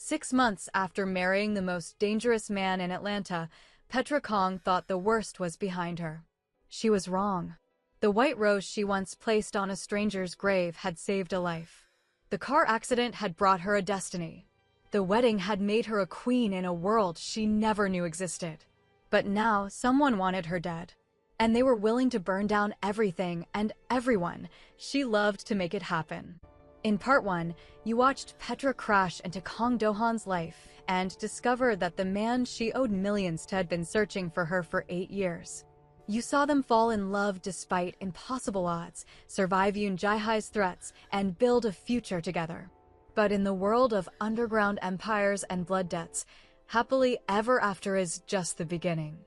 6 months after marrying the most dangerous man in Atlanta, Petra Kong thought the worst was behind her. She was wrong. The white rose she once placed on a stranger's grave had saved a life. The car accident had brought her a destiny. The wedding had made her a queen in a world she never knew existed. But now someone wanted her dead. And they were willing to burn down everything and everyone she loved to make it happen. In part 1, you watched Petra crash into Kang Do-han's life and discover that the man she owed millions to had been searching for her for 8 years. You saw them fall in love despite impossible odds, survive Yoon Jae-hae's threats, and build a future together. But in the world of underground empires and blood debts, happily ever after is just the beginning.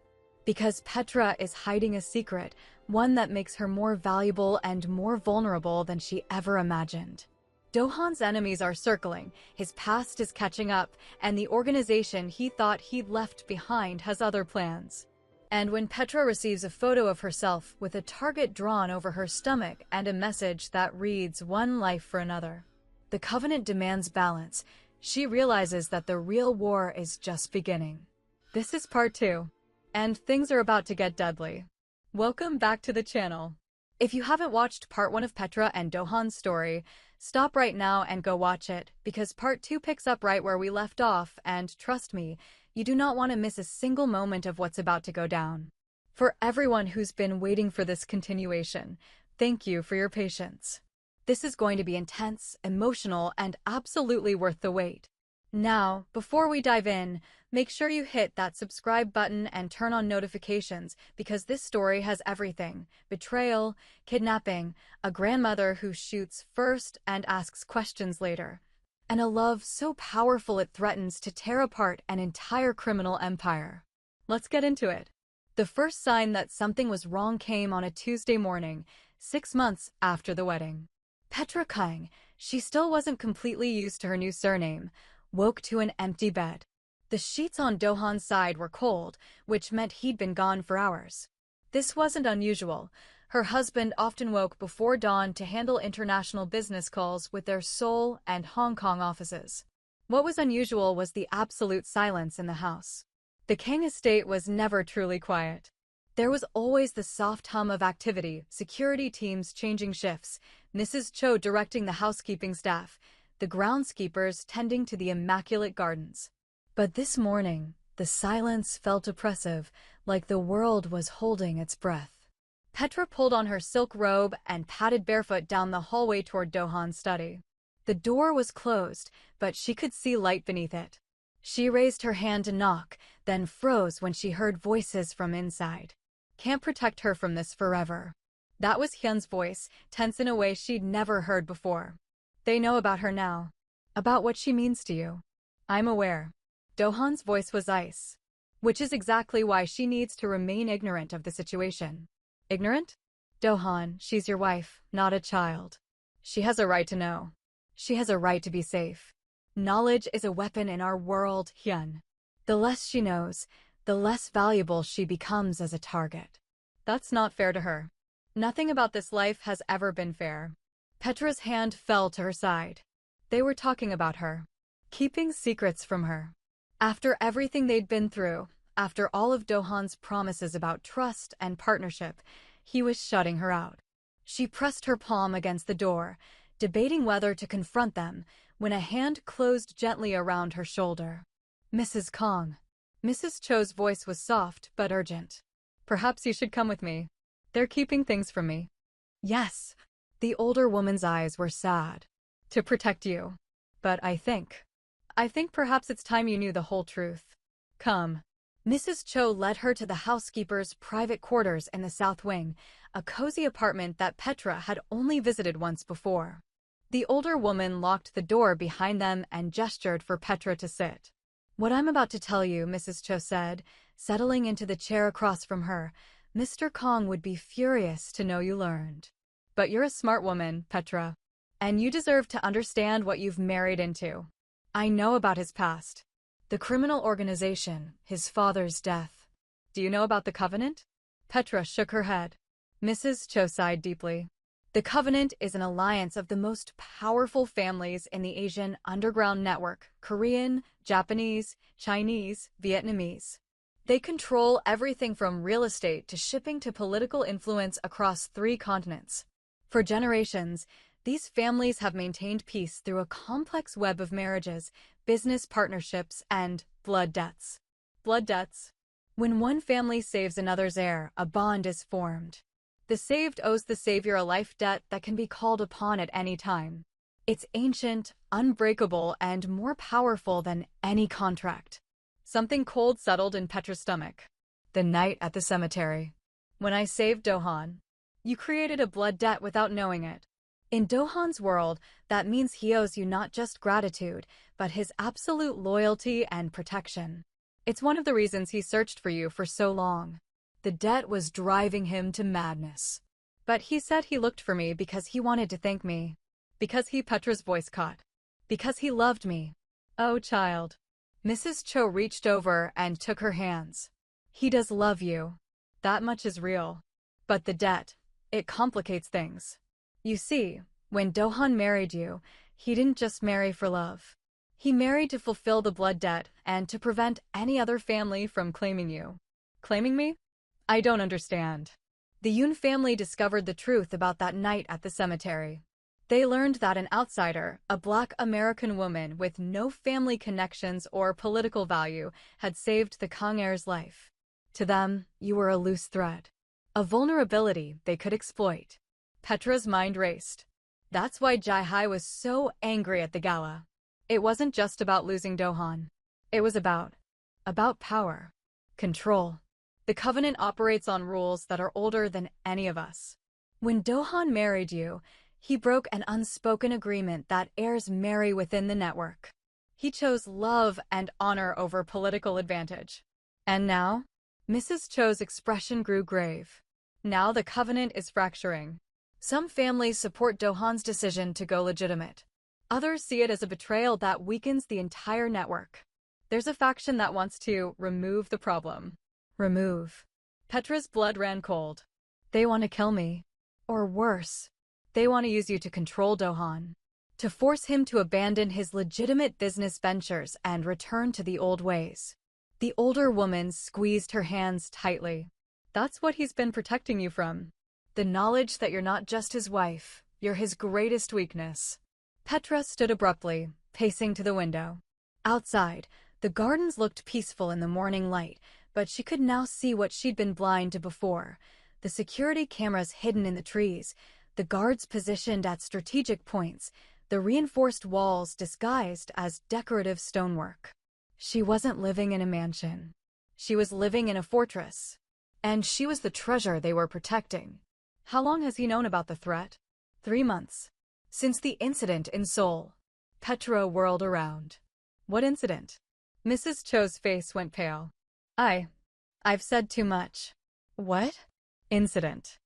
Because Petra is hiding a secret, one that makes her more valuable and more vulnerable than she ever imagined. Do-han's enemies are circling, his past is catching up, and the organization he thought he'd left behind has other plans. And when Petra receives a photo of herself with a target drawn over her stomach and a message that reads "One life for another," the Covenant demands balance. She realizes that the real war is just beginning. This is part 2, and things are about to get deadly. Welcome back to the channel. If you haven't watched part 1 of Petra and Do-han's story, stop right now and go watch it, because part 2 picks up right where we left off, and trust me, you do not want to miss a single moment of what's about to go down. For everyone who's been waiting for this continuation, thank you for your patience. This is going to be intense, emotional, and absolutely worth the wait. Now, before we dive in, make sure you hit that subscribe button and turn on notifications, because this story has everything: betrayal, kidnapping, a grandmother who shoots first and asks questions later, and a love so powerful it threatens to tear apart an entire criminal empire. Let's get into it. The first sign that something was wrong came on a Tuesday morning, 6 months after the wedding. Petra Kong, she still wasn't completely used to her new surname, woke to an empty bed. The sheets on Do-han's side were cold, which meant he'd been gone for hours. This wasn't unusual. Her husband often woke before dawn to handle international business calls with their Seoul and Hong Kong offices. What was unusual was the absolute silence in the house. The Kang estate was never truly quiet. There was always the soft hum of activity, security teams changing shifts, Mrs. Cho directing the housekeeping staff, the groundskeepers tending to the immaculate gardens. But this morning, the silence felt oppressive, like the world was holding its breath. Petra pulled on her silk robe and padded barefoot down the hallway toward Do-han's study. The door was closed, but she could see light beneath it. She raised her hand to knock, then froze when she heard voices from inside. Can't protect her from this forever. That was Hyun's voice, tense in a way she'd never heard before. They know about her now. About what she means to you. I'm aware. Do-han's voice was ice. Which is exactly why she needs to remain ignorant of the situation. Ignorant? Do-han, she's your wife, not a child. She has a right to know. She has a right to be safe. Knowledge is a weapon in our world, Hyun. The less she knows, the less valuable she becomes as a target. That's not fair to her. Nothing about this life has ever been fair. Petra's hand fell to her side. They were talking about her. Keeping secrets from her. After everything they'd been through, after all of Do-han's promises about trust and partnership, he was shutting her out. She pressed her palm against the door, debating whether to confront them, when a hand closed gently around her shoulder. Mrs. Kong. Mrs. Cho's voice was soft but urgent. Perhaps you should come with me. They're keeping things from me. Yes. The older woman's eyes were sad. To protect you. But I think perhaps it's time you knew the whole truth. Come. Mrs. Cho led her to the housekeeper's private quarters in the South Wing, a cozy apartment that Petra had only visited once before. The older woman locked the door behind them and gestured for Petra to sit. What I'm about to tell you, Mrs. Cho said, settling into the chair across from her, Mr. Kong would be furious to know you learned. But you're a smart woman, Petra. And you deserve to understand what you've married into. I know about his past. The criminal organization, his father's death. Do you know about the Covenant? Petra shook her head. Mrs. Cho sighed deeply. The Covenant is an alliance of the most powerful families in the Asian underground network: Korean, Japanese, Chinese, Vietnamese. They control everything from real estate to shipping to political influence across 3 continents. For generations, these families have maintained peace through a complex web of marriages, business partnerships, and blood debts. Blood debts. When one family saves another's heir, a bond is formed. The saved owes the savior a life debt that can be called upon at any time. It's ancient, unbreakable, and more powerful than any contract. Something cold settled in Petra's stomach. The night at the cemetery. When I saved Dohan, you created a blood debt without knowing it. In Dohan's world, that means he owes you not just gratitude, but his absolute loyalty and protection. It's one of the reasons he searched for you for so long. The debt was driving him to madness. But he said he looked for me because he wanted to thank me. Because Petra's voice caught. Because he loved me. Oh, child. Mrs. Cho reached over and took her hands. He does love you. That much is real. But the debt, it complicates things. You see, when Dohan married you, he didn't just marry for love. He married to fulfill the blood debt and to prevent any other family from claiming you. Claiming me? I don't understand. The Yoon family discovered the truth about that night at the cemetery. They learned that an outsider, a Black American woman with no family connections or political value, had saved the Kang heir's life. To them, you were a loose thread. A vulnerability they could exploit. Petra's mind raced. That's why Jai-hai was so angry at the gala. It wasn't just about losing Dohan. It was about power. Control. The Covenant operates on rules that are older than any of us. When Dohan married you, he broke an unspoken agreement that heirs marry within the network. He chose love and honor over political advantage. And now? Mrs. Cho's expression grew grave. Now the Covenant is fracturing. Some families support Dohan's decision to go legitimate. Others see it as a betrayal that weakens the entire network. There's a faction that wants to remove the problem. Remove. Petra's blood ran cold. They want to kill me. Or worse, they want to use you to control Dohan. To force him to abandon his legitimate business ventures and return to the old ways. The older woman squeezed her hands tightly. That's what he's been protecting you from. The knowledge that you're not just his wife, you're his greatest weakness. Petra stood abruptly, pacing to the window. Outside, the gardens looked peaceful in the morning light, but she could now see what she'd been blind to before. The security cameras hidden in the trees, the guards positioned at strategic points, the reinforced walls disguised as decorative stonework. She wasn't living in a mansion. She was living in a fortress. And she was the treasure they were protecting. How long has he known about the threat? 3 months. Since the incident in Seoul. Petra whirled around. What incident? Mrs. Cho's face went pale. I've said too much. What? Incident.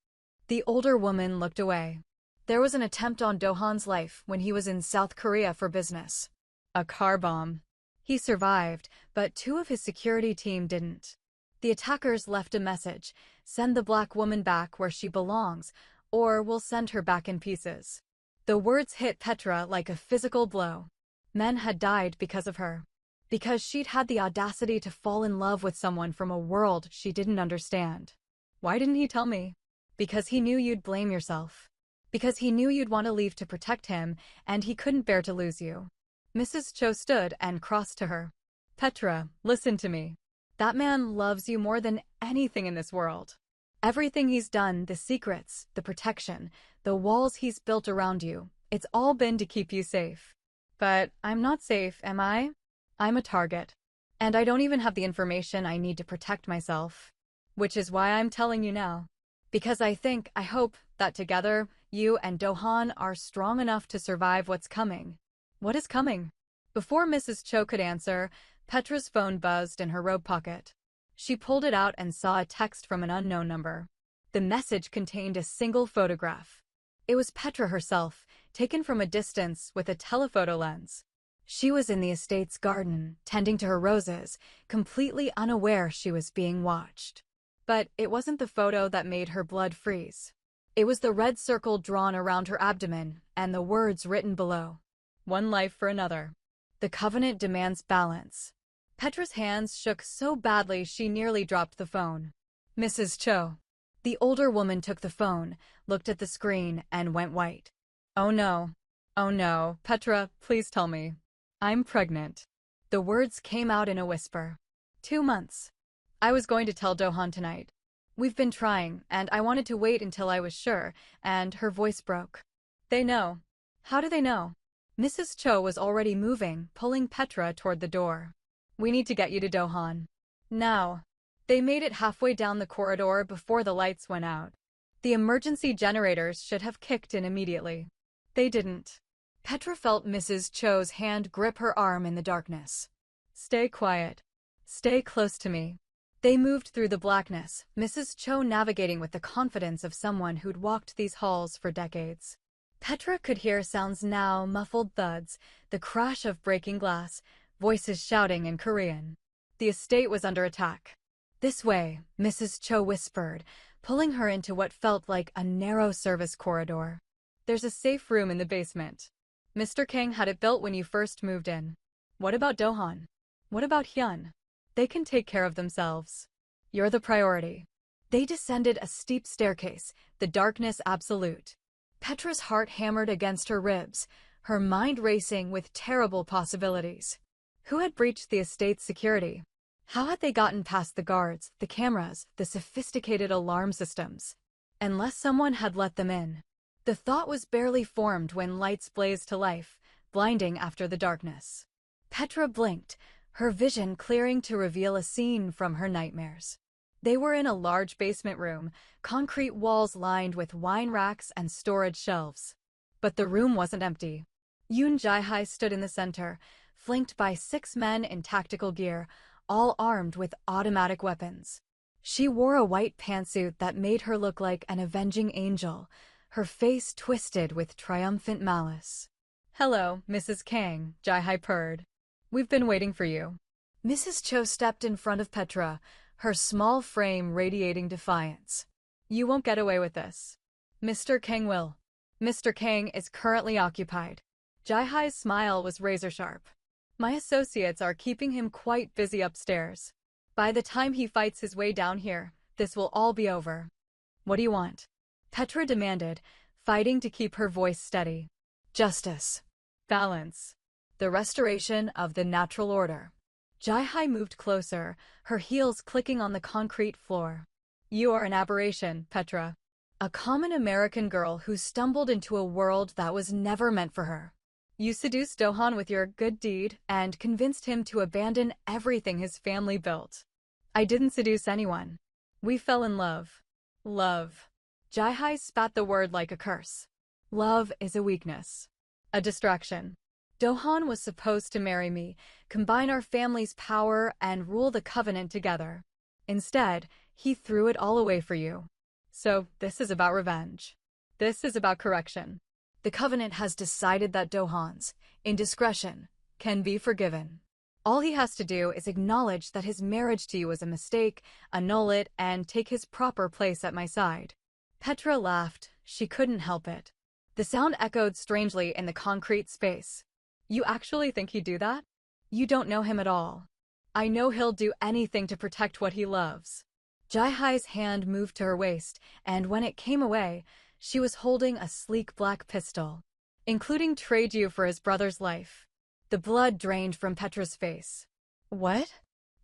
The older woman looked away. There was an attempt on Dohan's life when he was in South Korea for business. A car bomb. He survived, but 2 of his security team didn't. The attackers left a message: send the Black woman back where she belongs, or we'll send her back in pieces. The words hit Petra like a physical blow. Men had died because of her. Because she'd had the audacity to fall in love with someone from a world she didn't understand. Why didn't he tell me? Because he knew you'd blame yourself. Because he knew you'd want to leave to protect him, and he couldn't bear to lose you. Mrs. Cho stood and crossed to her. Petra, listen to me. That man loves you more than anything in this world. Everything he's done, the secrets, the protection, the walls he's built around you, it's all been to keep you safe. But I'm not safe, am I? I'm a target. And I don't even have the information I need to protect myself. Which is why I'm telling you now. Because I hope, that together, you and Dohan are strong enough to survive what's coming. What is coming? Before Mrs. Cho could answer, Petra's phone buzzed in her robe pocket. She pulled it out and saw a text from an unknown number. The message contained a single photograph. It was Petra herself, taken from a distance with a telephoto lens. She was in the estate's garden, tending to her roses, completely unaware she was being watched. But it wasn't the photo that made her blood freeze. It was the red circle drawn around her abdomen, and the words written below. One life for another. The covenant demands balance. Petra's hands shook so badly she nearly dropped the phone. Mrs. Cho. The older woman took the phone, looked at the screen, and went white. Oh no. Oh no, Petra, please tell me. I'm pregnant. The words came out in a whisper. 2 months. I was going to tell Do-han tonight. We've been trying, and I wanted to wait until I was sure, and her voice broke. They know. How do they know? Mrs. Cho was already moving, pulling Petra toward the door. We need to get you to Do-han. Now. They made it halfway down the corridor before the lights went out. The emergency generators should have kicked in immediately. They didn't. Petra felt Mrs. Cho's hand grip her arm in the darkness. Stay quiet. Stay close to me. They moved through the blackness, Mrs. Cho navigating with the confidence of someone who'd walked these halls for decades. Petra could hear sounds now, muffled thuds, the crash of breaking glass, voices shouting in Korean. The estate was under attack. This way, Mrs. Cho whispered, pulling her into what felt like a narrow service corridor. There's a safe room in the basement. Mr. King had it built when you first moved in. What about Do-han? What about Hyun? They can take care of themselves. You're the priority. They descended a steep staircase, the darkness absolute. Petra's heart hammered against her ribs, her mind racing with terrible possibilities. Who had breached the estate's security? How had they gotten past the guards, the cameras, the sophisticated alarm systems? Unless someone had let them in. The thought was barely formed when lights blazed to life, blinding after the darkness. Petra blinked, her vision clearing to reveal a scene from her nightmares. They were in a large basement room, concrete walls lined with wine racks and storage shelves. But the room wasn't empty. Yoon Jae-hai stood in the center, flanked by 6 men in tactical gear, all armed with automatic weapons. She wore a white pantsuit that made her look like an avenging angel, her face twisted with triumphant malice. Hello, Mrs. Kang, Jae-hai purred. We've been waiting for you. Mrs. Cho stepped in front of Petra, her small frame radiating defiance. You won't get away with this. Mr. Kang will. Mr. Kang is currently occupied. Jae-hai's smile was razor-sharp. My associates are keeping him quite busy upstairs. By the time he fights his way down here, this will all be over. What do you want? Petra demanded, fighting to keep her voice steady. Justice. Balance. The restoration of the natural order. Jae-hai moved closer, her heels clicking on the concrete floor. You are an aberration, Petra. A common American girl who stumbled into a world that was never meant for her. You seduced Do-han with your good deed and convinced him to abandon everything his family built. I didn't seduce anyone. We fell in love. Love. Jae-hai spat the word like a curse. Love is a weakness. A distraction. Do-han was supposed to marry me, combine our family's power, and rule the covenant together. Instead, he threw it all away for you. So, this is about revenge. This is about correction. The covenant has decided that Do-han's indiscretion can be forgiven. All he has to do is acknowledge that his marriage to you was a mistake, annul it, and take his proper place at my side. Petra laughed. She couldn't help it. The sound echoed strangely in the concrete space. You actually think he'd do that? You don't know him at all. I know he'll do anything to protect what he loves. Jae-hai's hand moved to her waist, and when it came away, she was holding a sleek black pistol, including trade you for his brother's life. The blood drained from Petra's face. What?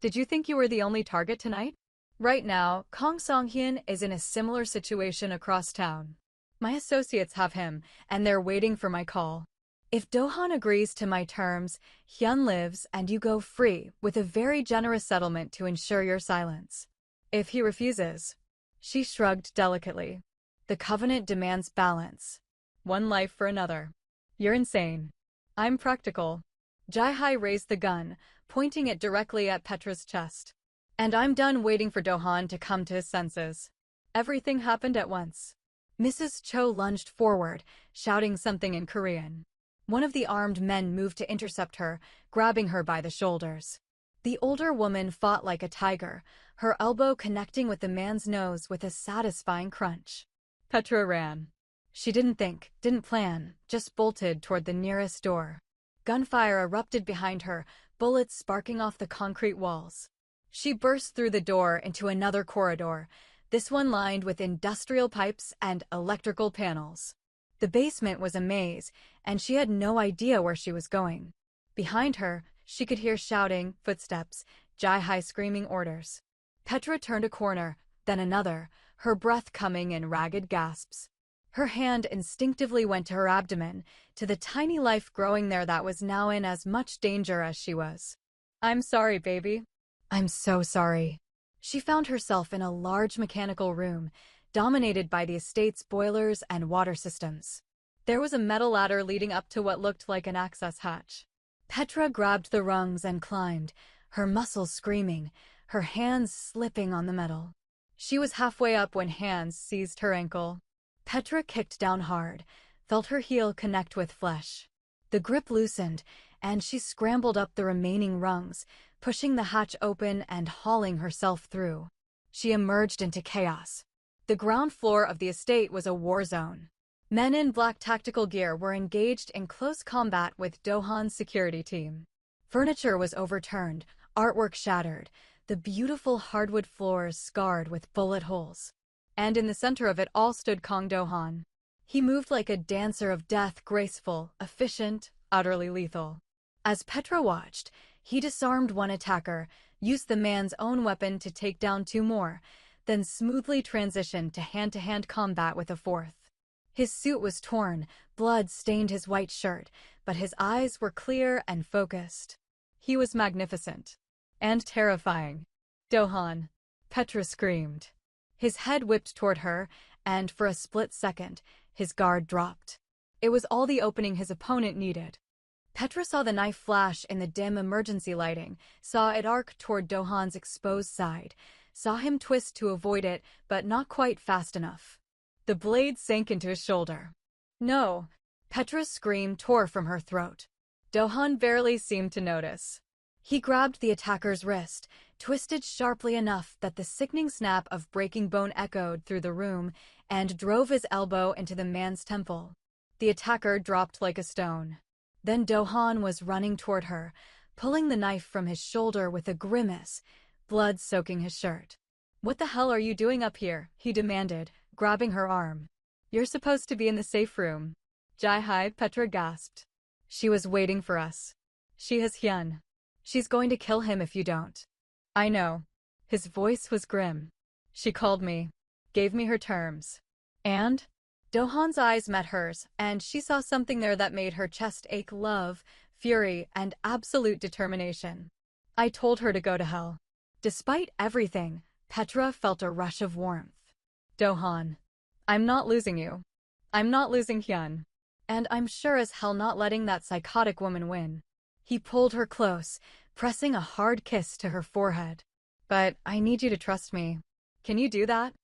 Did you think you were the only target tonight? Right now, Kang Song-hyun is in a similar situation across town. My associates have him, and they're waiting for my call. If Do-han agrees to my terms, Hyun lives and you go free with a very generous settlement to ensure your silence. If he refuses, she shrugged delicately. The covenant demands balance. One life for another. You're insane. I'm practical. Jae-hai raised the gun, pointing it directly at Petra's chest. And I'm done waiting for Do-han to come to his senses. Everything happened at once. Mrs. Cho lunged forward, shouting something in Korean. One of the armed men moved to intercept her, grabbing her by the shoulders. The older woman fought like a tiger, her elbow connecting with the man's nose with a satisfying crunch. Petra ran. She didn't think, didn't plan, just bolted toward the nearest door. Gunfire erupted behind her, bullets sparking off the concrete walls. She burst through the door into another corridor, this one lined with industrial pipes and electrical panels. The basement was a maze, and she had no idea where she was going. Behind her, she could hear shouting, footsteps, Jai-Hai screaming orders. Petra turned a corner, then another, her breath coming in ragged gasps. Her hand instinctively went to her abdomen, to the tiny life growing there that was now in as much danger as she was. "I'm sorry, baby." "I'm so sorry." She found herself in a large mechanical room, dominated by the estate's boilers and water systems. There was a metal ladder leading up to what looked like an access hatch. Petra grabbed the rungs and climbed, her muscles screaming, her hands slipping on the metal. She was halfway up when hands seized her ankle. Petra kicked down hard, felt her heel connect with flesh. The grip loosened, and she scrambled up the remaining rungs, pushing the hatch open and hauling herself through. She emerged into chaos. The ground floor of the estate was a war zone. Men in black tactical gear were engaged in close combat with Do-han's security team. Furniture was overturned, artwork shattered, the beautiful hardwood floors scarred with bullet holes. And in the center of it all stood Kang Do-han. He moved like a dancer of death, graceful, efficient, utterly lethal. As Petra watched, he disarmed one attacker, used the man's own weapon to take down two more, then smoothly transitioned to hand-to-hand combat with a fourth. His suit was torn, blood stained his white shirt, but his eyes were clear and focused. He was magnificent. And terrifying. "Do-han!" Petra screamed. His head whipped toward her, and for a split second, his guard dropped. It was all the opening his opponent needed. Petra saw the knife flash in the dim emergency lighting, saw it arc toward Do-han's exposed side, saw him twist to avoid it, but not quite fast enough. The blade sank into his shoulder. "No!" Petra's scream tore from her throat. Do-han barely seemed to notice. He grabbed the attacker's wrist, twisted sharply enough that the sickening snap of breaking bone echoed through the room, and drove his elbow into the man's temple. The attacker dropped like a stone. Then Do-han was running toward her, pulling the knife from his shoulder with a grimace, blood soaking his shirt. "What the hell are you doing up here?" he demanded, grabbing her arm. "You're supposed to be in the safe room." "Jai-Hai," Petra gasped. "She was waiting for us. She has Hyun. She's going to kill him if you don't." "I know." His voice was grim. "She called me, gave me her terms. And?" Do-han's eyes met hers, and she saw something there that made her chest ache: love, fury, and absolute determination. "I told her to go to hell." Despite everything, Petra felt a rush of warmth. "Do-han, I'm not losing you. I'm not losing Hyun. And I'm sure as hell not letting that psychotic woman win." He pulled her close, pressing a hard kiss to her forehead. "But I need you to trust me. Can you do that?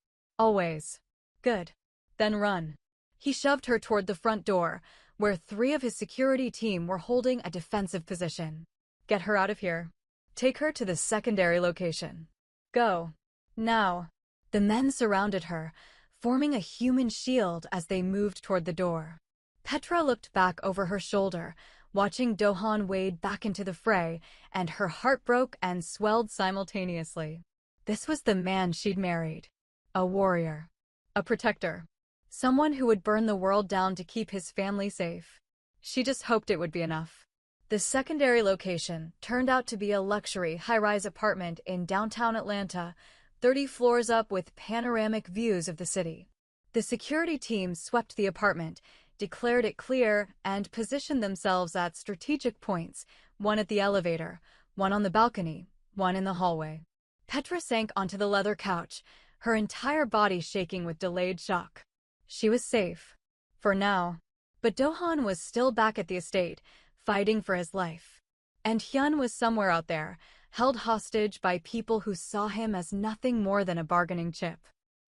Always." "Good. Then run." He shoved her toward the front door, where 3 of his security team were holding a defensive position. "Get her out of here. Take her to the secondary location. Go. Now." The men surrounded her, forming a human shield as they moved toward the door. Petra looked back over her shoulder, watching Do-han wade back into the fray, and her heart broke and swelled simultaneously. This was the man she'd married. A warrior. A protector. Someone who would burn the world down to keep his family safe. She just hoped it would be enough. The secondary location turned out to be a luxury high-rise apartment in downtown Atlanta, 30 floors up with panoramic views of the city. The security team swept the apartment, declared it clear, and positioned themselves at strategic points, one at the elevator, one on the balcony, one in the hallway. Petra sank onto the leather couch, her entire body shaking with delayed shock. She was safe. For now. But Do-han was still back at the estate, fighting for his life. And Hyun was somewhere out there, held hostage by people who saw him as nothing more than a bargaining chip.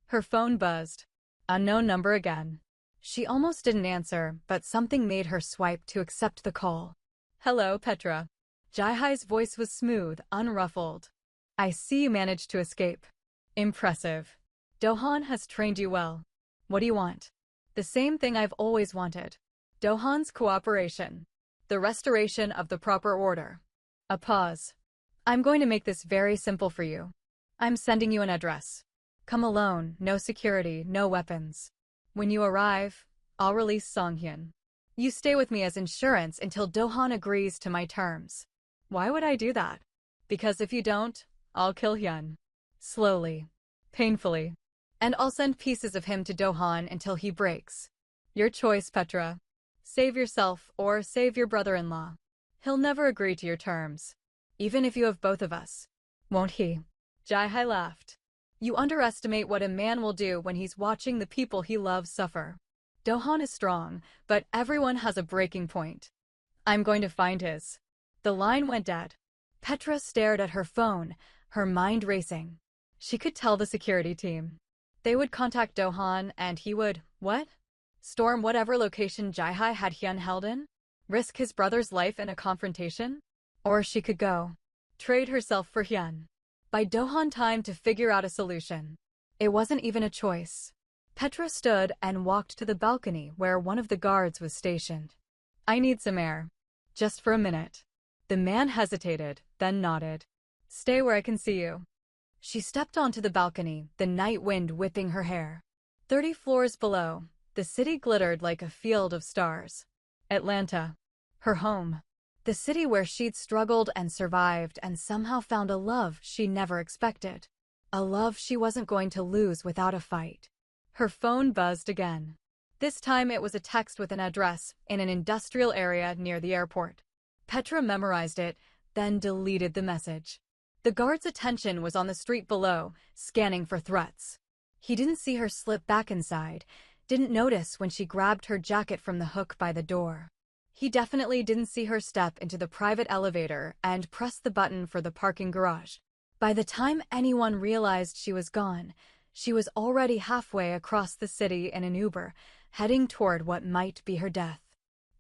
Her phone buzzed. Unknown number again. She almost didn't answer, but something made her swipe to accept the call. "Hello, Petra." Jai-Hai's voice was smooth, unruffled. "I see you managed to escape. Impressive. Do-han has trained you well. What do you want? The same thing I've always wanted. Do-han's cooperation. The restoration of the proper order. A pause. I'm going to make this very simple for you. I'm sending you an address. Come alone, no security, no weapons. When you arrive, I'll release Songhyun. You stay with me as insurance until Do-han agrees to my terms. Why would I do that? Because if you don't, I'll kill Hyun. Slowly. Painfully. And I'll send pieces of him to Do-han until he breaks. Your choice, Petra. Save yourself or save your brother-in-law. He'll never agree to your terms. Even if you have both of us. Won't he? Jae-hae laughed. You underestimate what a man will do when he's watching the people he loves suffer. Do-han is strong, but everyone has a breaking point. I'm going to find his. The line went dead. Petra stared at her phone, her mind racing. She could tell the security team. They would contact Do-han and he would, what? Storm whatever location Jae-hae had Hyun held in? Risk his brother's life in a confrontation? Or she could go. Trade herself for Hyun. Buy Do-han time to figure out a solution. It wasn't even a choice. Petra stood and walked to the balcony where one of the guards was stationed. I need some air. Just for a minute. The man hesitated, then nodded. Stay where I can see you. She stepped onto the balcony, the night wind whipping her hair. 30 floors below, the city glittered like a field of stars. Atlanta. Her home. The city where she'd struggled and survived and somehow found a love she never expected. A love she wasn't going to lose without a fight. Her phone buzzed again. This time it was a text with an address in an industrial area near the airport. Petra memorized it, then deleted the message. The guard's attention was on the street below, scanning for threats. He didn't see her slip back inside, didn't notice when she grabbed her jacket from the hook by the door. He definitely didn't see her step into the private elevator and press the button for the parking garage. By the time anyone realized she was gone, she was already halfway across the city in an Uber, heading toward what might be her death.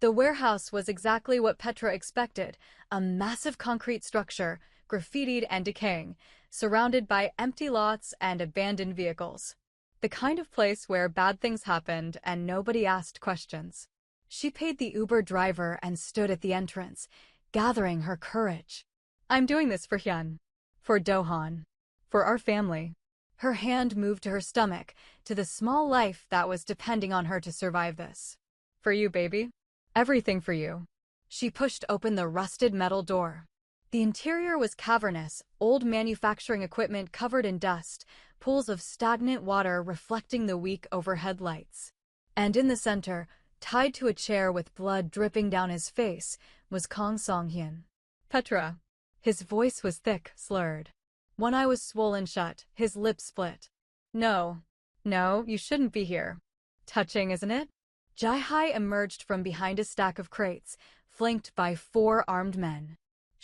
The warehouse was exactly what Petra expected, a massive concrete structure, graffitied and decaying, surrounded by empty lots and abandoned vehicles. The kind of place where bad things happened and nobody asked questions. She paid the Uber driver and stood at the entrance, gathering her courage. I'm doing this for Hyun. For Do-han. For our family. Her hand moved to her stomach, to the small life that was depending on her to survive this. For you, baby. Everything for you. She pushed open the rusted metal door. The interior was cavernous, old manufacturing equipment covered in dust, pools of stagnant water reflecting the weak overhead lights. And in the center, tied to a chair with blood dripping down his face, was Kang Song-hyun. Petra. His voice was thick, slurred. One eye was swollen shut, his lips split. No. No, you shouldn't be here. Touching, isn't it? Jae-hae emerged from behind a stack of crates, flanked by 4 armed men.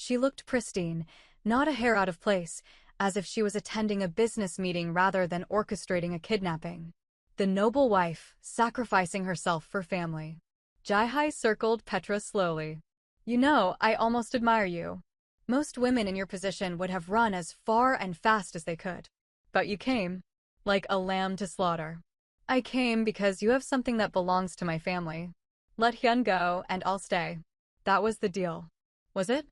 She looked pristine, not a hair out of place, as if she was attending a business meeting rather than orchestrating a kidnapping. The noble wife, sacrificing herself for family. Jae-hae circled Petra slowly. You know, I almost admire you. Most women in your position would have run as far and fast as they could. But you came, like a lamb to slaughter. I came because you have something that belongs to my family. Let Hyun go and I'll stay. That was the deal. Was it?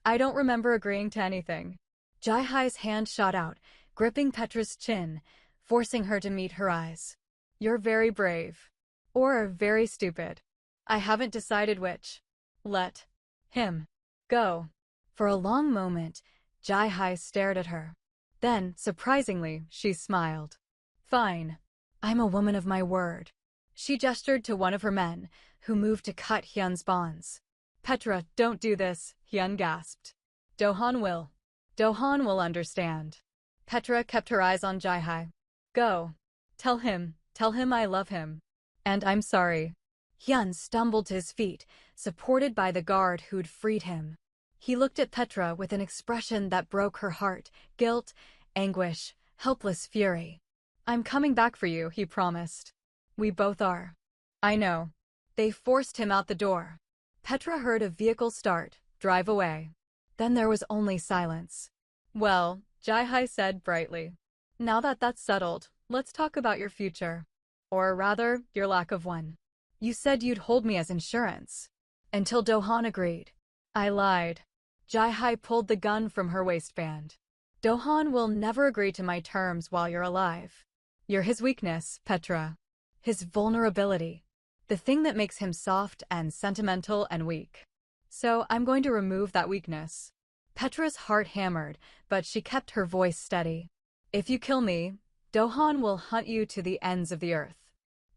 I don't remember agreeing to anything. Jae-hae's hand shot out, gripping Petra's chin, forcing her to meet her eyes. You're very brave. Or very stupid. I haven't decided which. Let him go. For a long moment, Jae-hae stared at her. Then, surprisingly, she smiled. Fine. I'm a woman of my word. She gestured to one of her men, who moved to cut Hyun's bonds. Petra, don't do this, Hyun gasped. Do-han will. Do-han will understand. Petra kept her eyes on Jae-hae. Go. Tell him I love him. And I'm sorry. Hyun stumbled to his feet, supported by the guard who'd freed him. He looked at Petra with an expression that broke her heart, guilt, anguish, helpless fury. I'm coming back for you, he promised. We both are. I know. They forced him out the door. Petra heard a vehicle start, drive away. Then there was only silence. Well, Jae-hae said brightly. Now that that's settled, let's talk about your future. Or rather, your lack of one. You said you'd hold me as insurance. Until Do-han agreed. I lied. Jae-hai pulled the gun from her waistband. Do-han will never agree to my terms while you're alive. You're his weakness, Petra. His vulnerability. The thing that makes him soft and sentimental and weak. So I'm going to remove that weakness. Petra's heart hammered, but she kept her voice steady. If you kill me, Do-han will hunt you to the ends of the earth.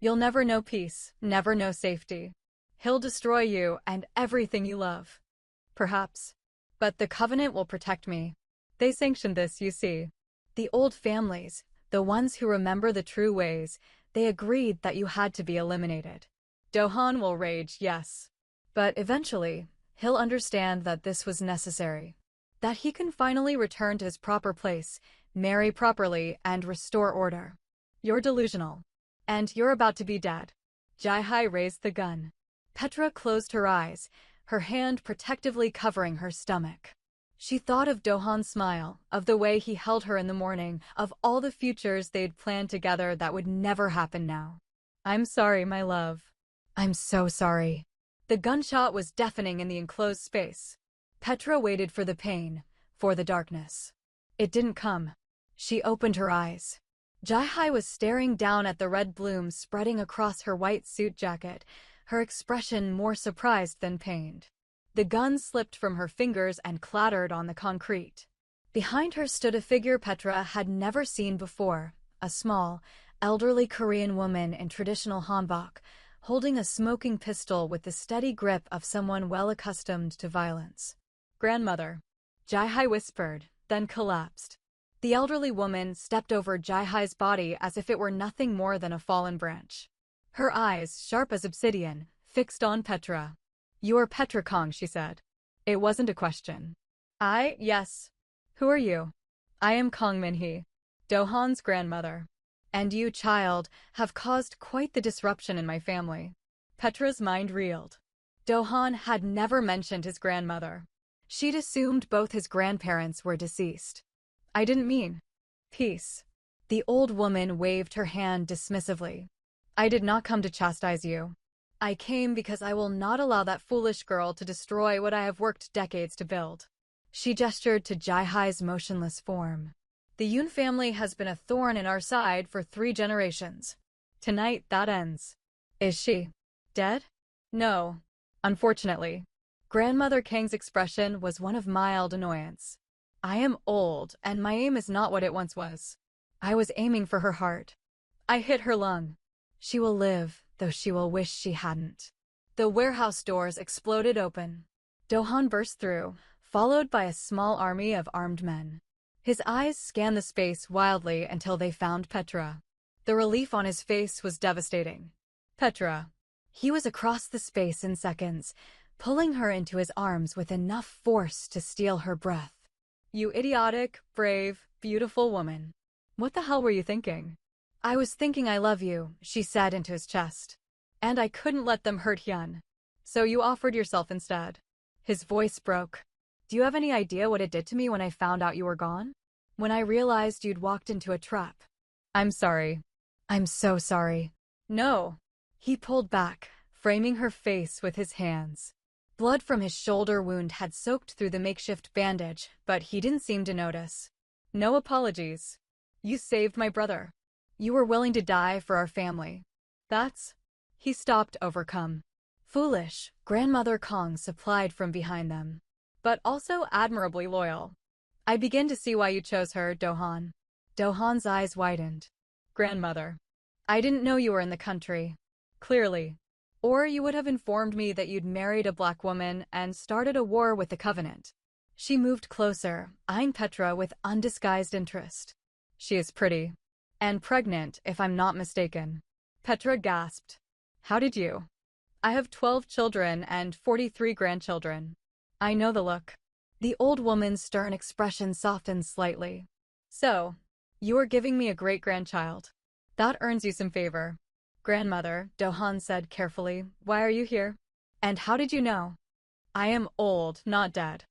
You'll never know peace, never know safety. He'll destroy you and everything you love. Perhaps. But the Covenant will protect me. They sanctioned this, you see. The old families, the ones who remember the true ways, they agreed that you had to be eliminated. Do-han will rage, yes. But eventually, he'll understand that this was necessary. That he can finally return to his proper place, marry properly, and restore order. You're delusional. And you're about to be dead. Jae-hai raised the gun. Petra closed her eyes, her hand protectively covering her stomach. She thought of Do-han's smile, of the way he held her in the morning, of all the futures they'd planned together that would never happen now. I'm sorry, my love. I'm so sorry. The gunshot was deafening in the enclosed space. Petra waited for the pain, for the darkness. It didn't come. She opened her eyes. Jae-hai was staring down at the red bloom spreading across her white suit jacket, her expression more surprised than pained. The gun slipped from her fingers and clattered on the concrete. Behind her stood a figure Petra had never seen before, a small, elderly Korean woman in traditional hanbok, holding a smoking pistol with the steady grip of someone well accustomed to violence. Grandmother, Jae-hai whispered, then collapsed. The elderly woman stepped over Jae-hai's body as if it were nothing more than a fallen branch. Her eyes, sharp as obsidian, fixed on Petra. You are Petra Kong, she said. It wasn't a question. Yes. Who are you? I am Kong Min-hee, Do-han's grandmother. And you, child, have caused quite the disruption in my family. Petra's mind reeled. Do-han had never mentioned his grandmother. She'd assumed both his grandparents were deceased. I didn't mean. Peace. The old woman waved her hand dismissively. I did not come to chastise you. I came because I will not allow that foolish girl to destroy what I have worked decades to build. She gestured to Jae-hai's motionless form. The Yoon family has been a thorn in our side for 3 generations. Tonight, that ends. Is she dead? No. Unfortunately. Grandmother Kang's expression was one of mild annoyance. I am old, and my aim is not what it once was. I was aiming for her heart. I hit her lung. She will live, though she will wish she hadn't. The warehouse doors exploded open. Do-han burst through, followed by a small army of armed men. His eyes scanned the space wildly until they found Petra. The relief on his face was devastating. Petra. He was across the space in seconds, pulling her into his arms with enough force to steal her breath. You idiotic, brave, beautiful woman. What the hell were you thinking? I was thinking I love you, she said into his chest. And I couldn't let them hurt Hyun. So you offered yourself instead. His voice broke. Do you have any idea what it did to me when I found out you were gone? When I realized you'd walked into a trap. I'm sorry. I'm so sorry. No. He pulled back, framing her face with his hands. Blood from his shoulder wound had soaked through the makeshift bandage, but he didn't seem to notice. No apologies. You saved my brother. You were willing to die for our family. That's... He stopped, overcome. Foolish, Grandmother Kong supplied from behind them. But also admirably loyal. I begin to see why you chose her, Do-han. Do-han's eyes widened. Grandmother. I didn't know you were in the country. Clearly. Or you would have informed me that you'd married a black woman and started a war with the Covenant. She moved closer, eyeing Petra with undisguised interest. She is pretty. And pregnant, if I'm not mistaken. Petra gasped. How did you? I have 12 children and 43 grandchildren. I know the look. The old woman's stern expression softened slightly. So, you are giving me a great-grandchild. That earns you some favor. Grandmother, Do-han said carefully, why are you here? And how did you know? I am old, not dead.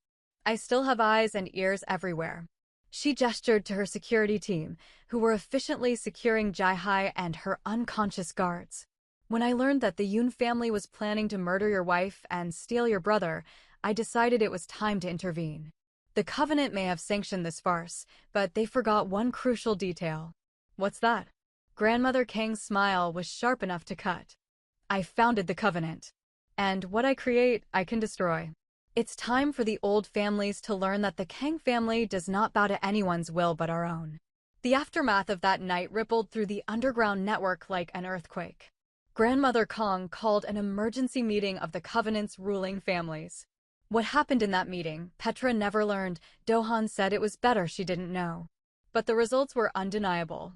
I still have eyes and ears everywhere. She gestured to her security team, who were efficiently securing Jae-hai and her unconscious guards. When I learned that the Yoon family was planning to murder your wife and steal your brother, I decided it was time to intervene. The Covenant may have sanctioned this farce, but they forgot one crucial detail. What's that? Grandmother Kang's smile was sharp enough to cut. I founded the Covenant. And what I create, I can destroy. It's time for the old families to learn that the Kang family does not bow to anyone's will but our own. The aftermath of that night rippled through the underground network like an earthquake. Grandmother Kong called an emergency meeting of the Covenant's ruling families. What happened in that meeting, Petra never learned. Do-han said it was better she didn't know. But the results were undeniable.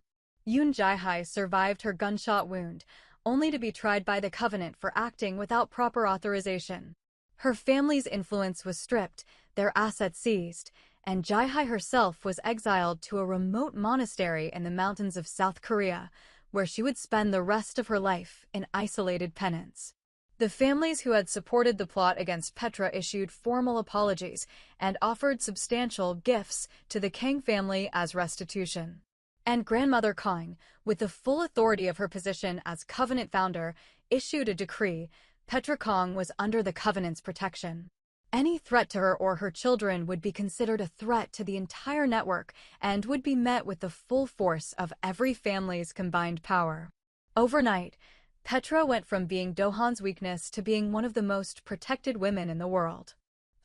Yoon Jae-hai survived her gunshot wound, only to be tried by the Covenant for acting without proper authorization. Her family's influence was stripped, their assets seized, and Jae-hai herself was exiled to a remote monastery in the mountains of South Korea, where she would spend the rest of her life in isolated penance. The families who had supported the plot against Petra issued formal apologies and offered substantial gifts to the Kang family as restitution. And Grandmother Kong, with the full authority of her position as Covenant founder, issued a decree. Petra Kong was under the Covenant's protection. Any threat to her or her children would be considered a threat to the entire network and would be met with the full force of every family's combined power. Overnight, Petra went from being Do-han's weakness to being one of the most protected women in the world.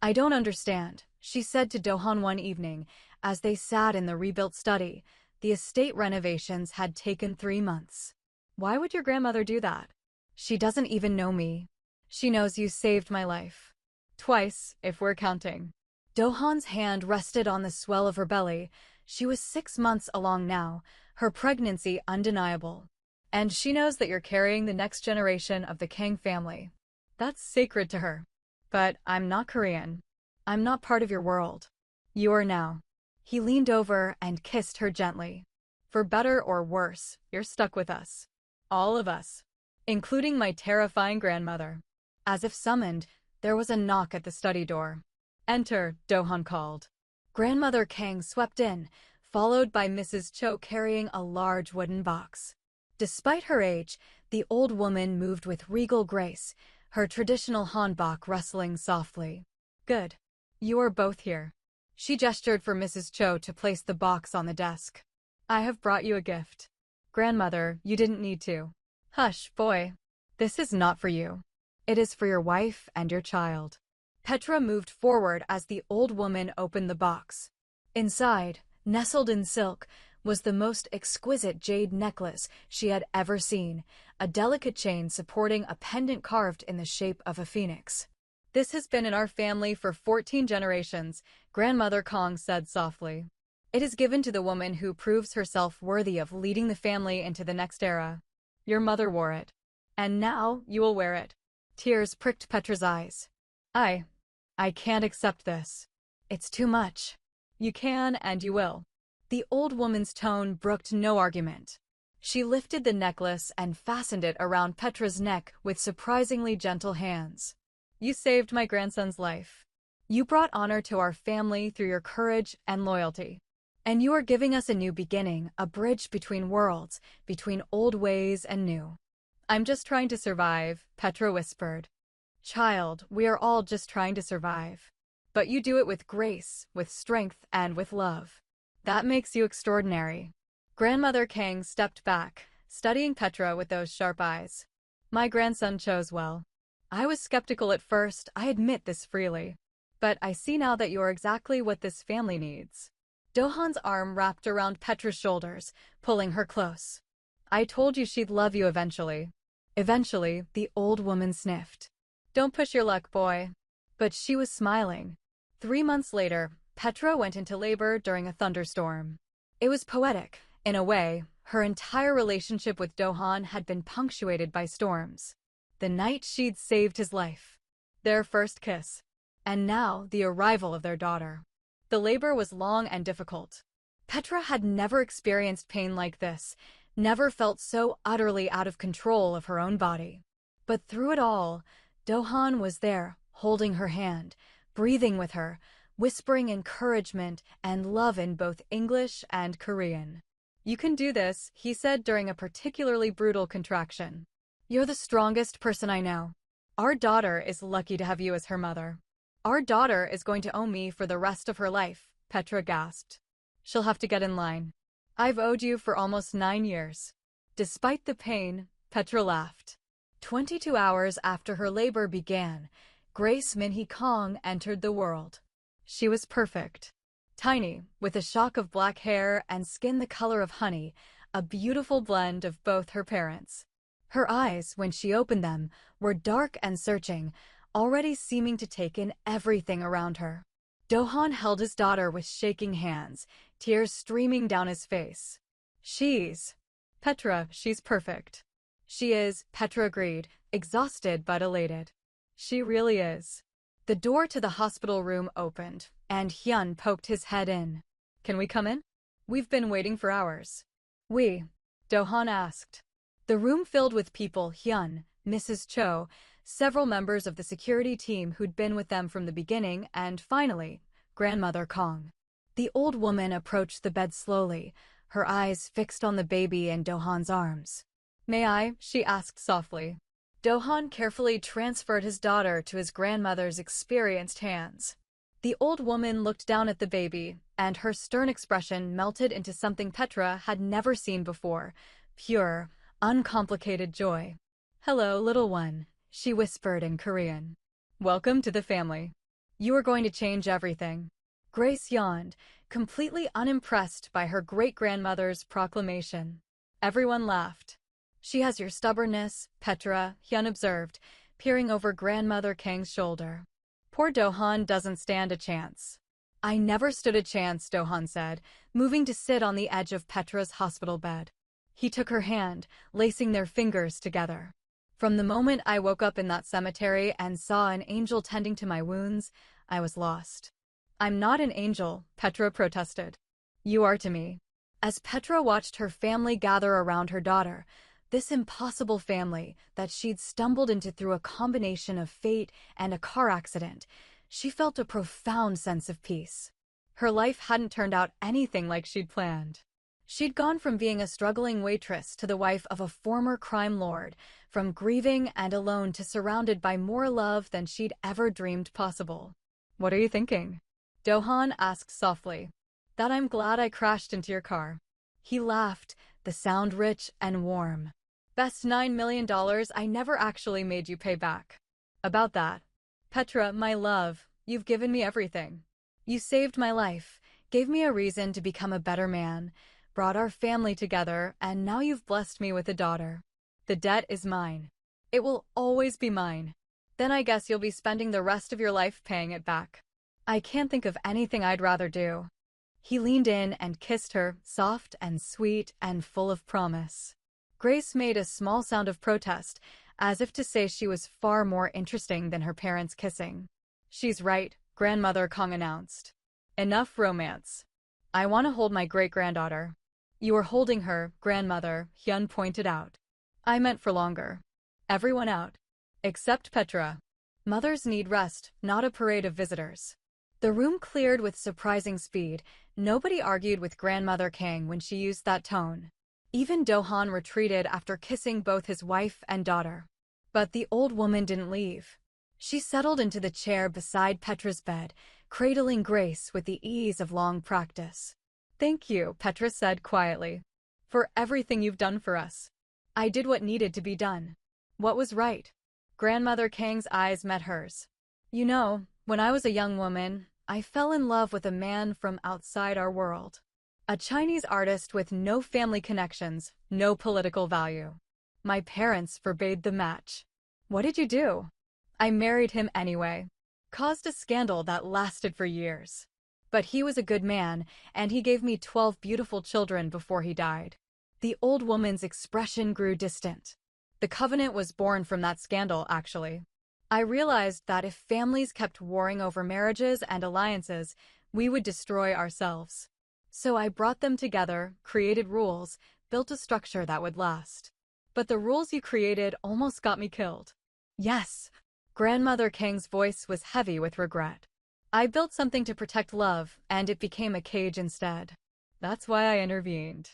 I don't understand, she said to Do-han one evening, as they sat in the rebuilt study. The estate renovations had taken 3 months. Why would your grandmother do that? She doesn't even know me. She knows you saved my life. Twice, if we're counting. Do-han's hand rested on the swell of her belly. She was 6 months along now, her pregnancy undeniable. And she knows that you're carrying the next generation of the Kang family. That's sacred to her. But I'm not Korean. I'm not part of your world. You are now. He leaned over and kissed her gently. For better or worse, you're stuck with us. All of us. Including my terrifying grandmother. As if summoned, there was a knock at the study door. Enter, Do-han called. Grandmother Kang swept in, followed by Mrs. Cho carrying a large wooden box. Despite her age, the old woman moved with regal grace, her traditional hanbok rustling softly. Good. You are both here. She gestured for Mrs. Cho to place the box on the desk. I have brought you a gift. Grandmother, you didn't need to. Hush, boy. This is not for you. It is for your wife and your child. Petra moved forward as the old woman opened the box. Inside, nestled in silk, was the most exquisite jade necklace she had ever seen, a delicate chain supporting a pendant carved in the shape of a phoenix. This has been in our family for 14 generations, Grandmother Kong said softly. It is given to the woman who proves herself worthy of leading the family into the next era. Your mother wore it. And now you will wear it. Tears pricked Petra's eyes. I can't accept this. It's too much. You can and you will. The old woman's tone brooked no argument. She lifted the necklace and fastened it around Petra's neck with surprisingly gentle hands. You saved my grandson's life. You brought honor to our family through your courage and loyalty. And you are giving us a new beginning, a bridge between worlds, between old ways and new. I'm just trying to survive, Petra whispered. Child, we are all just trying to survive. But you do it with grace, with strength, and with love. That makes you extraordinary. Grandmother Kang stepped back, studying Petra with those sharp eyes. My grandson chose well. I was skeptical at first, I admit this freely. But I see now that you're exactly what this family needs. Do-han's arm wrapped around Petra's shoulders, pulling her close. I told you she'd love you eventually. Eventually, the old woman sniffed. Don't push your luck, boy. But she was smiling. 3 months later, Petra went into labor during a thunderstorm. It was poetic, in a way. Her entire relationship with Do-han had been punctuated by storms. The night she'd saved his life. Their first kiss. And now, the arrival of their daughter. The labor was long and difficult. Petra had never experienced pain like this, never felt so utterly out of control of her own body. But through it all, Do-han was there, holding her hand, breathing with her, whispering encouragement and love in both English and Korean. "You can do this," he said during a particularly brutal contraction. "You're the strongest person I know. Our daughter is lucky to have you as her mother." "Our daughter is going to owe me for the rest of her life," Petra gasped. "She'll have to get in line. I've owed you for almost 9 years." Despite the pain, Petra laughed. 22 hours after her labor began, Grace Min-hee Kong entered the world. She was perfect. Tiny, with a shock of black hair and skin the color of honey, a beautiful blend of both her parents. Her eyes, when she opened them, were dark and searching, already seeming to take in everything around her. Do-han held his daughter with shaking hands, tears streaming down his face. Petra, she's perfect." "She is," Petra agreed, exhausted but elated. "She really is." The door to the hospital room opened, and Hyun poked his head in. "Can we come in? We've been waiting for hours." "We?" Do-han asked. The room filled with people: Hyun, Mrs. Cho, several members of the security team who'd been with them from the beginning, and finally, Grandmother Kong. The old woman approached the bed slowly, her eyes fixed on the baby in Do-han's arms. "May I?" she asked softly. Do-han carefully transferred his daughter to his grandmother's experienced hands. The old woman looked down at the baby, and her stern expression melted into something Petra had never seen before: pure, uncomplicated joy. "Hello, little one," she whispered in Korean. "Welcome to the family. You are going to change everything." Grace yawned, completely unimpressed by her great-grandmother's proclamation. Everyone laughed. "She has your stubbornness, Petra," Hyun observed, peering over Grandmother Kang's shoulder. "Poor Do-han doesn't stand a chance." "I never stood a chance," Do-han said, moving to sit on the edge of Petra's hospital bed. He took her hand, lacing their fingers together. "From the moment I woke up in that cemetery and saw an angel tending to my wounds, I was lost." "I'm not an angel," Petra protested. "You are to me." As Petra watched her family gather around her daughter, this impossible family that she'd stumbled into through a combination of fate and a car accident, she felt a profound sense of peace. Her life hadn't turned out anything like she'd planned. She'd gone from being a struggling waitress to the wife of a former crime lord, from grieving and alone to surrounded by more love than she'd ever dreamed possible. "What are you thinking?" Do-han asked softly. "That I'm glad I crashed into your car." He laughed, the sound rich and warm. "Best $9 million I never actually made you pay back." "About that. Petra, my love, you've given me everything. You saved my life, gave me a reason to become a better man, brought our family together, and now you've blessed me with a daughter. The debt is mine. It will always be mine. Then I guess you'll be spending the rest of your life paying it back." "I can't think of anything I'd rather do." He leaned in and kissed her, soft and sweet and full of promise. Grace made a small sound of protest, as if to say she was far more interesting than her parents kissing. "She's right," Grandmother Kong announced. "Enough romance. I want to hold my great-granddaughter." "You are holding her, Grandmother," Hyun pointed out. "I meant for longer." Everyone out. Except Petra. Mothers need rest, not a parade of visitors. The room cleared with surprising speed. Nobody argued with Grandmother Kang when she used that tone. Even Do-han retreated after kissing both his wife and daughter. But the old woman didn't leave. She settled into the chair beside Petra's bed, cradling Grace with the ease of long practice. "Thank you," Petra said quietly, "for everything you've done for us. I did what needed to be done. What was right." Grandmother Kang's eyes met hers. "You know, when I was a young woman, I fell in love with a man from outside our world. A Chinese artist with no family connections, no political value. My parents forbade the match." "What did you do?" "I married him anyway. Caused a scandal that lasted for years. But he was a good man, and he gave me 12 beautiful children before he died." The old woman's expression grew distant. "The covenant was born from that scandal, actually. I realized that if families kept warring over marriages and alliances, we would destroy ourselves. So I brought them together, created rules, built a structure that would last. But the rules you created almost got me killed." "Yes." Grandmother Kang's voice was heavy with regret. I built something to protect love, and it became a cage instead. That's why I intervened.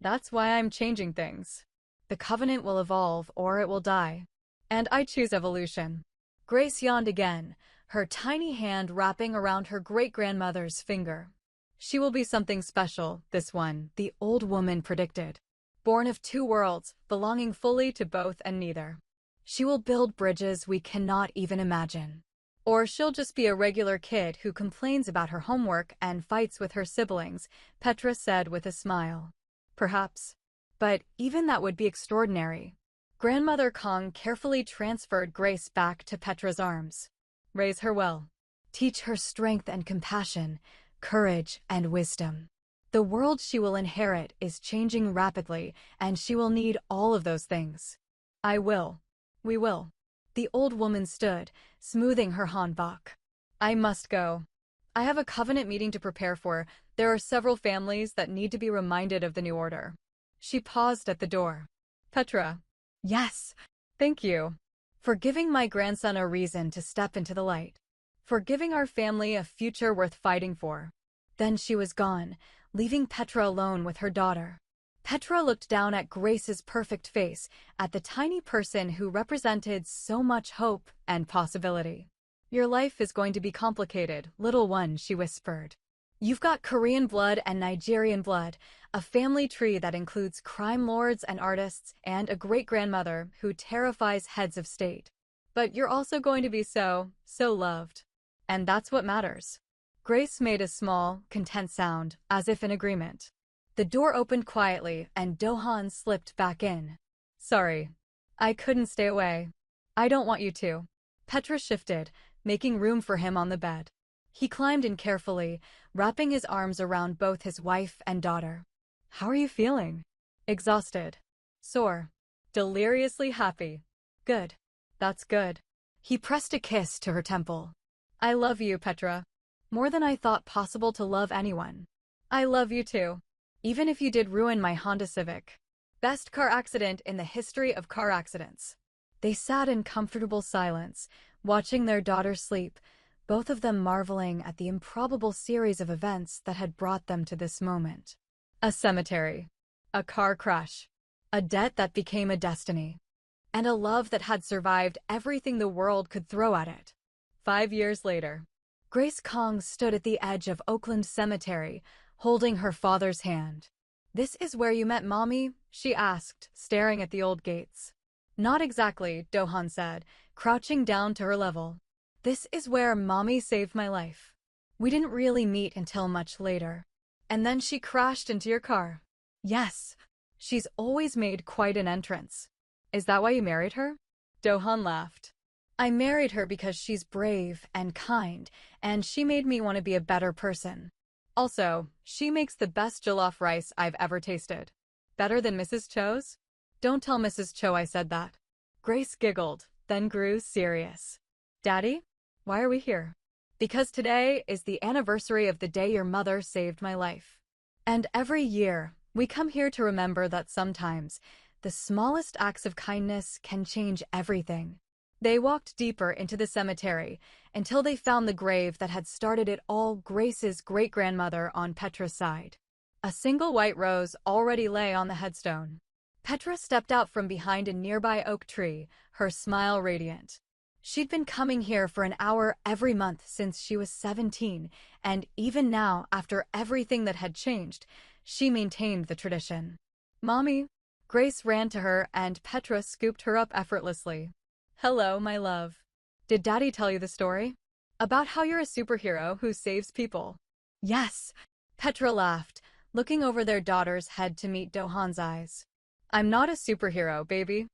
That's why I'm changing things. The covenant will evolve, or it will die. And I choose evolution. Grace yawned again, her tiny hand wrapping around her great-grandmother's finger. She will be something special, this one, the old woman predicted. Born of two worlds, belonging fully to both and neither. She will build bridges we cannot even imagine. Or she'll just be a regular kid who complains about her homework and fights with her siblings, Petra said with a smile. Perhaps. But even that would be extraordinary. Grandmother Kong carefully transferred Grace back to Petra's arms. Raise her well. Teach her strength and compassion, courage and wisdom. The world she will inherit is changing rapidly, and she will need all of those things. I will. We will. The old woman stood, smoothing her hanbok. I must go. I have a covenant meeting to prepare for. There are several families that need to be reminded of the new order. She paused at the door. Petra. Yes. Thank you. For giving my grandson a reason to step into the light. For giving our family a future worth fighting for. Then she was gone, leaving Petra alone with her daughter. Petra looked down at Grace's perfect face, at the tiny person who represented so much hope and possibility. Your life is going to be complicated, little one, she whispered. You've got Korean blood and Nigerian blood, a family tree that includes crime lords and artists, and a great-grandmother who terrifies heads of state. But you're also going to be so loved. And that's what matters. Grace made a small, content sound, as if in agreement. The door opened quietly, and Do-han slipped back in. Sorry. I couldn't stay away. I don't want you to. Petra shifted, making room for him on the bed. He climbed in carefully, wrapping his arms around both his wife and daughter. How are you feeling? Exhausted. Sore. Deliriously happy. Good. That's good. He pressed a kiss to her temple. I love you, Petra. More than I thought possible to love anyone. I love you too. Even if you did ruin my Honda Civic. Best car accident in the history of car accidents. They sat in comfortable silence, watching their daughter sleep, both of them marveling at the improbable series of events that had brought them to this moment. A cemetery. A car crash. A debt that became a destiny. And a love that had survived everything the world could throw at it. 5 years later. Grace Kong stood at the edge of Oakland Cemetery, holding her father's hand. This is where you met Mommy? She asked, staring at the old gates. Not exactly, Do-han said, crouching down to her level. This is where Mommy saved my life. We didn't really meet until much later. And then she crashed into your car. Yes. She's always made quite an entrance. Is that why you married her? Do-han laughed. I married her because she's brave and kind, and she made me want to be a better person. Also, she makes the best jollof rice I've ever tasted. Better than Mrs. Cho's? Don't tell Mrs. Cho I said that. Grace giggled, then grew serious. Daddy? Why are we here? Because today is the anniversary of the day your mother saved my life. And every year, we come here to remember that sometimes, the smallest acts of kindness can change everything. They walked deeper into the cemetery until they found the grave that had started it all, Grace's great-grandmother on Petra's side. A single white rose already lay on the headstone. Petra stepped out from behind a nearby oak tree, her smile radiant. She'd been coming here for an hour every month since she was 17, and even now, after everything that had changed, she maintained the tradition. Mommy. Grace ran to her and Petra scooped her up effortlessly. Hello, my love. Did Daddy tell you the story? About how you're a superhero who saves people? Yes. Petra laughed, looking over their daughter's head to meet Do-han's eyes. I'm not a superhero, baby.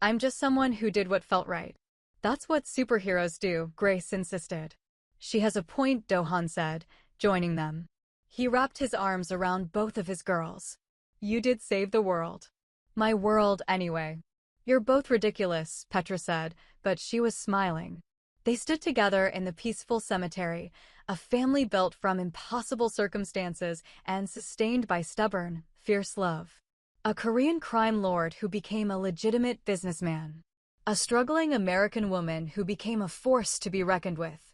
I'm just someone who did what felt right. That's what superheroes do, Grace insisted. She has a point, Do-han said, joining them. He wrapped his arms around both of his girls. You did save the world. My world, anyway. You're both ridiculous, Petra said, but she was smiling. They stood together in the peaceful cemetery, a family built from impossible circumstances and sustained by stubborn, fierce love. A Korean crime lord who became a legitimate businessman. A struggling American woman who became a force to be reckoned with.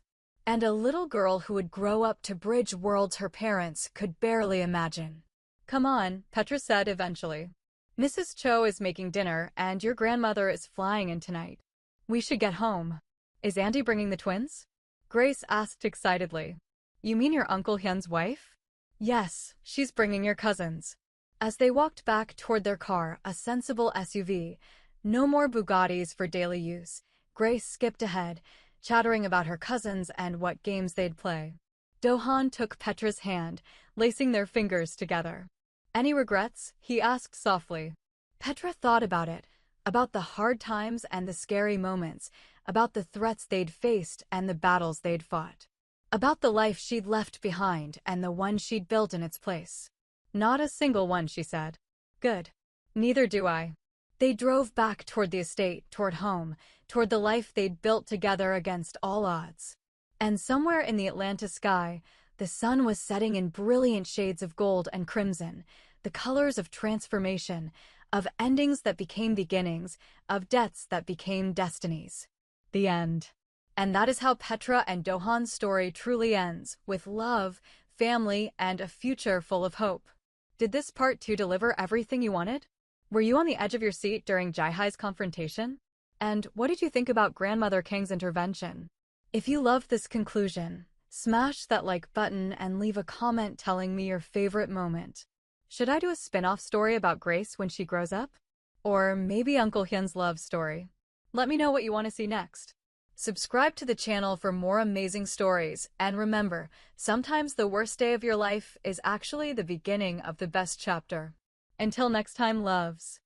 and a little girl who would grow up to bridge worlds her parents could barely imagine. "Come on," Petra said eventually. "Mrs. Cho is making dinner, and your grandmother is flying in tonight. We should get home." "Is Andy bringing the twins?" Grace asked excitedly. "You mean your Uncle Hyun's wife?" "Yes, she's bringing your cousins." As they walked back toward their car, a sensible SUV, no more Bugattis for daily use, Grace skipped ahead, chattering about her cousins and what games they'd play. Do-han took Petra's hand, lacing their fingers together. "Any regrets?" he asked softly. Petra thought about it, about the hard times and the scary moments, about the threats they'd faced and the battles they'd fought, about the life she'd left behind and the one she'd built in its place. "Not a single one," she said. "Good. Neither do I." They drove back toward the estate, toward home, toward the life they'd built together against all odds. And somewhere in the Atlanta sky, the sun was setting in brilliant shades of gold and crimson, the colors of transformation, of endings that became beginnings, of deaths that became destinies. The end. And that is how Petra and Do-han's story truly ends, with love, family, and a future full of hope. Did this part 2 deliver everything you wanted? Were you on the edge of your seat during Jae-hai's confrontation? And what did you think about Grandmother Kang's intervention? If you loved this conclusion, smash that like button and leave a comment telling me your favorite moment. Should I do a spin-off story about Grace when she grows up? Or maybe Uncle Hyun's love story? Let me know what you want to see next. Subscribe to the channel for more amazing stories, and remember, sometimes the worst day of your life is actually the beginning of the best chapter. Until next time, loves.